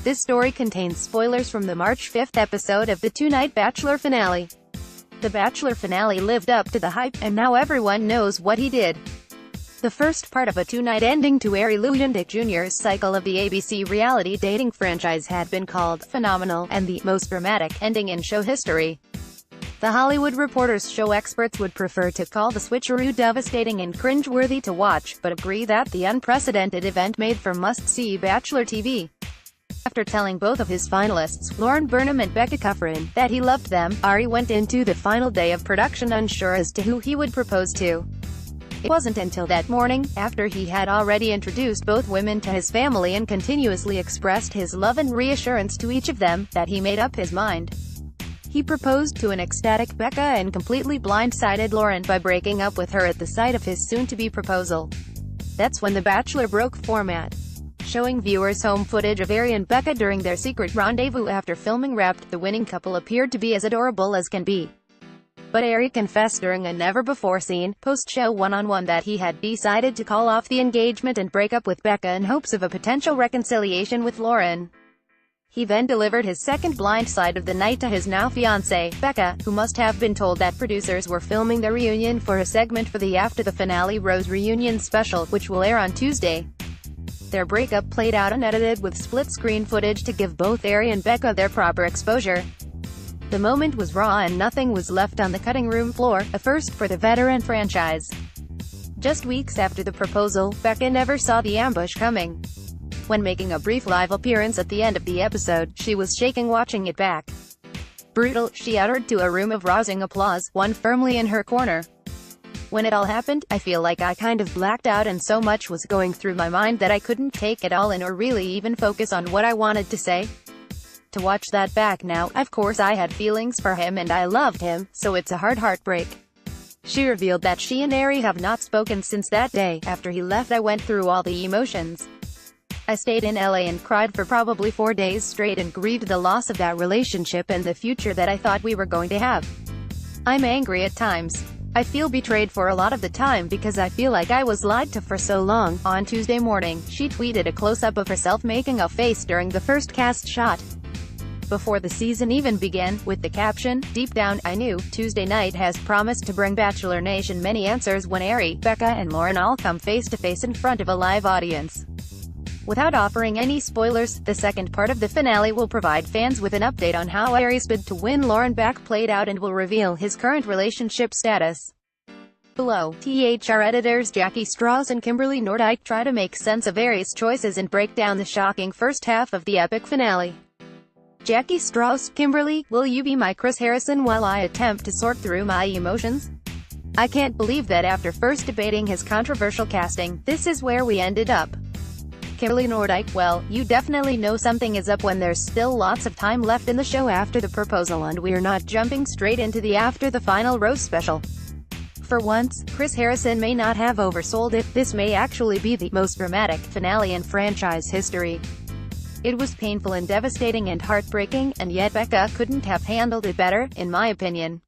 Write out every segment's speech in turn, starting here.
This story contains spoilers from the March 5th episode of the two-night Bachelor finale. The Bachelor finale lived up to the hype, and now everyone knows what he did. The first part of a two-night ending to Arie Jr.'s cycle of the ABC reality dating franchise had been called phenomenal, and the most dramatic ending in show history. The Hollywood Reporter's show experts would prefer to call the switcheroo devastating and cringe-worthy to watch, but agree that the unprecedented event made for must-see Bachelor TV. After telling both of his finalists, Lauren Burnham and Becca Kufrin, that he loved them, Arie went into the final day of production unsure as to who he would propose to. It wasn't until that morning, after he had already introduced both women to his family and continuously expressed his love and reassurance to each of them, that he made up his mind. He proposed to an ecstatic Becca and completely blindsided Lauren by breaking up with her at the sight of his soon-to-be proposal. That's when The Bachelor broke format, showing viewers home footage of Arie and Becca during their secret rendezvous after filming wrapped. The winning couple appeared to be as adorable as can be. But Arie confessed during a never-before-seen, post-show one-on-one that he had decided to call off the engagement and break up with Becca in hopes of a potential reconciliation with Lauren. He then delivered his second blindside of the night to his now fiancée, Becca, who must have been told that producers were filming their reunion for a segment for the After the Finale Rose reunion special, which will air on Tuesday. Their breakup played out unedited with split-screen footage to give both Arie and Becca their proper exposure. The moment was raw and nothing was left on the cutting room floor, a first for the veteran franchise. Just weeks after the proposal, Becca never saw the ambush coming. When making a brief live appearance at the end of the episode, she was shaking watching it back. "Brutal," she uttered to a room of rousing applause, one firmly in her corner. "When it all happened, I feel like I kind of blacked out and so much was going through my mind that I couldn't take it all in or really even focus on what I wanted to say. To watch that back now, of course I had feelings for him and I loved him, so it's a hard heartbreak." She revealed that she and Arie have not spoken since that day. "After he left I went through all the emotions. I stayed in LA and cried for probably 4 days straight and grieved the loss of that relationship and the future that I thought we were going to have. I'm angry at times. I feel betrayed for a lot of the time because I feel like I was lied to for so long." On Tuesday morning, she tweeted a close-up of herself making a face during the first cast shot before the season even began, with the caption, "Deep down, I knew." Tuesday night has promised to bring Bachelor Nation many answers when Arie, Becca and Lauren all come face-to-face in front of a live audience. Without offering any spoilers, the second part of the finale will provide fans with an update on how Arie's bid to win Lauren back played out and will reveal his current relationship status. Below, THR editors Jackie Strauss and Kimberly Nordyke try to make sense of Arie's choices and break down the shocking first half of the epic finale. Jackie Strauss, Kimberly, will you be my Chris Harrison while I attempt to sort through my emotions? I can't believe that after first debating his controversial casting, this is where we ended up. Kimberly Nordyke, well, you definitely know something is up when there's still lots of time left in the show after the proposal and we're not jumping straight into the After the Final Rose special. For once, Chris Harrison may not have oversold it. This may actually be the most dramatic finale in franchise history. It was painful and devastating and heartbreaking, and yet Becca couldn't have handled it better, in my opinion.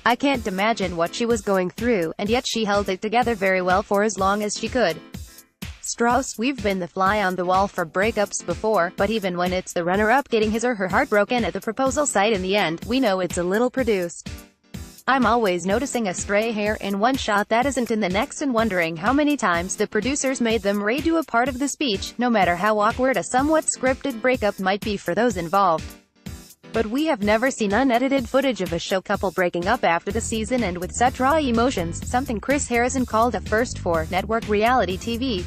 I can't imagine what she was going through, and yet she held it together very well for as long as she could. Strauss, we've been the fly on the wall for breakups before, but even when it's the runner-up getting his or her heart broken at the proposal site in the end, we know it's a little produced. I'm always noticing a stray hair in one shot that isn't in the next and wondering how many times the producers made them redo a part of the speech, no matter how awkward a somewhat scripted breakup might be for those involved. But we have never seen unedited footage of a show couple breaking up after the season and with such raw emotions, something Chris Harrison called a first for network reality TV.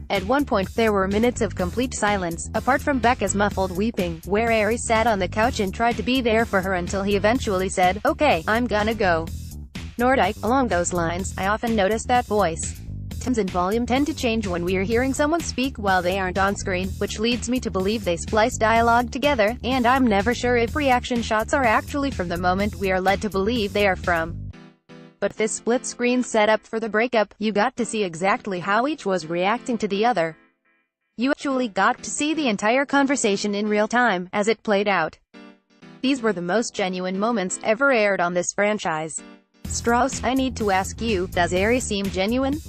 At one point, there were minutes of complete silence, apart from Becca's muffled weeping, where Arie sat on the couch and tried to be there for her until he eventually said, "Okay, I'm gonna go." Nordyke, along those lines, I often notice that voice tones and volume tend to change when we are hearing someone speak while they aren't on screen, which leads me to believe they splice dialogue together, and I'm never sure if reaction shots are actually from the moment we are led to believe they are from. But this split-screen setup for the breakup, you got to see exactly how each was reacting to the other. You actually got to see the entire conversation in real time, as it played out. These were the most genuine moments ever aired on this franchise. Strauss, I need to ask you, does Arie seem genuine?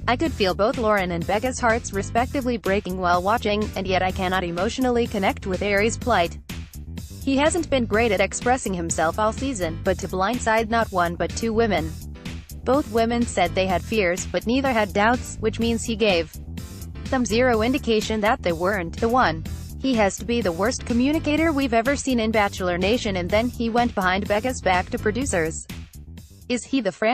I could feel both Lauren and Becca's hearts respectively breaking while watching, and yet I cannot emotionally connect with Arie's plight. He hasn't been great at expressing himself all season, but to blindside not one but two women. Both women said they had fears, but neither had doubts, which means he gave them zero indication that they weren't the one. He has to be the worst communicator we've ever seen in Bachelor Nation, and then he went behind Becca's back to producers. Is he the franchise